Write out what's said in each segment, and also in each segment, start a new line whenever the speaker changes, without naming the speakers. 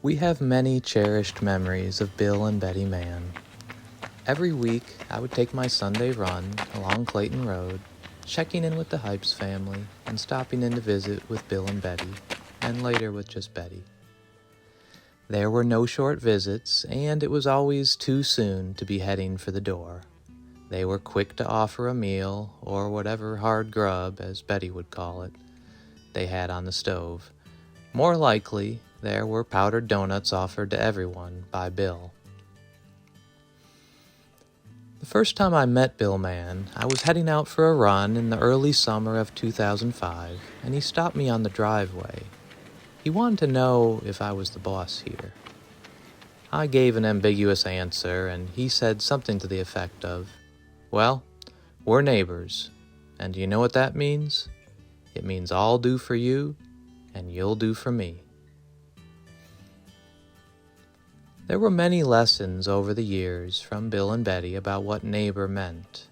We have many cherished memories of Bill and Betty Mann. Every week, I would take my Sunday run along Clayton Road, checking in with the Hypes family and stopping in to visit with Bill and Betty, and later with just Betty. There were no short visits, and it was always too soon to be heading for the door. They were quick to offer a meal, or whatever hard grub, as Betty would call it, they had on the stove. More likely, there were powdered donuts offered to everyone by Bill. The first time I met Bill Mann, I was heading out for a run in the early summer of 2005, and he stopped me on the driveway. He wanted to know if I was the boss here. I gave an ambiguous answer, and he said something to the effect of, "Well, we're neighbors, and do you know what that means? It means I'll do for you, and you'll do for me." There were many lessons over the years from Bill and Betty about what neighbor meant.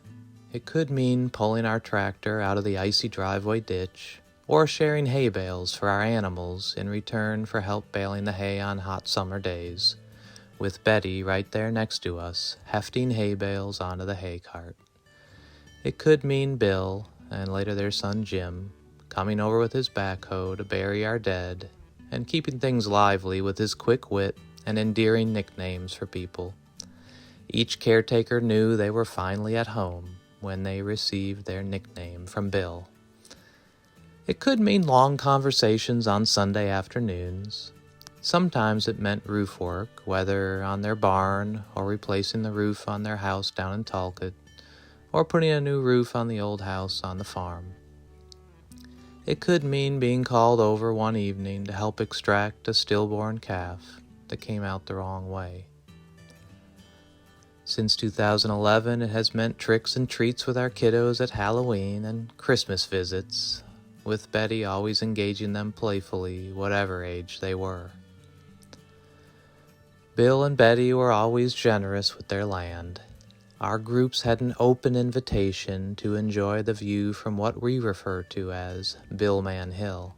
It could mean pulling our tractor out of the icy driveway ditch, or sharing hay bales for our animals in return for help baling the hay on hot summer days, with Betty right there next to us, hefting hay bales onto the hay cart. It could mean Bill, and later their son Jim, coming over with his backhoe to bury our dead, and keeping things lively with his quick wit and endearing nicknames for people. Each caretaker knew they were finally at home when they received their nickname from Bill. It could mean long conversations on Sunday afternoons. Sometimes it meant roof work, whether on their barn or replacing the roof on their house down in Talcott, or putting a new roof on the old house on the farm. It could mean being called over one evening to help extract a stillborn calf that came out the wrong way. Since 2011, it has meant tricks and treats with our kiddos at Halloween and Christmas visits, with Betty always engaging them playfully, whatever age they were. Bill and Betty were always generous with their land. Our groups had an open invitation to enjoy the view from what we refer to as Bill Mann Hill.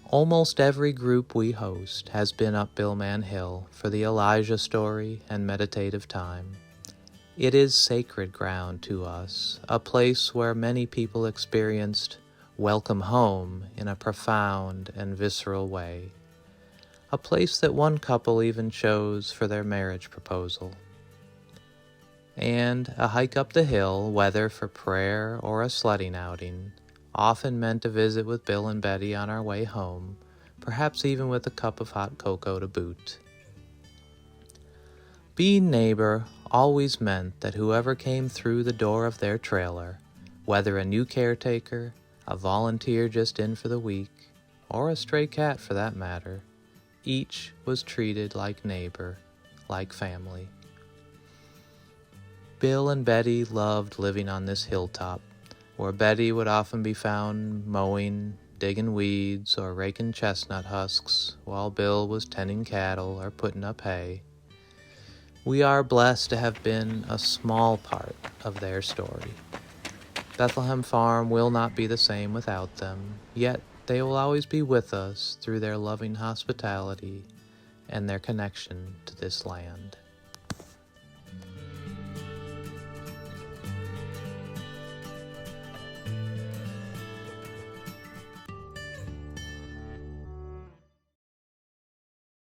Almost every group we host has been up Bill Mann Hill for the Elijah story and meditative time. It is sacred ground to us, a place where many people experienced welcome home in a profound and visceral way. A place that one couple even chose for their marriage proposal. And a hike up the hill, whether for prayer or a sledding outing, often meant a visit with Bill and Betty on our way home, perhaps even with a cup of hot cocoa to boot. Being neighbor always meant that whoever came through the door of their trailer, whether a new caretaker, a volunteer just in for the week, or a stray cat for that matter, each was treated like neighbor, like family. Bill and Betty loved living on this hilltop, where Betty would often be found mowing, digging weeds, or raking chestnut husks, while Bill was tending cattle or putting up hay. We are blessed to have been a small part of their story. Bethlehem Farm will not be the same without them, yet they will always be with us through their loving hospitality and their connection to this land.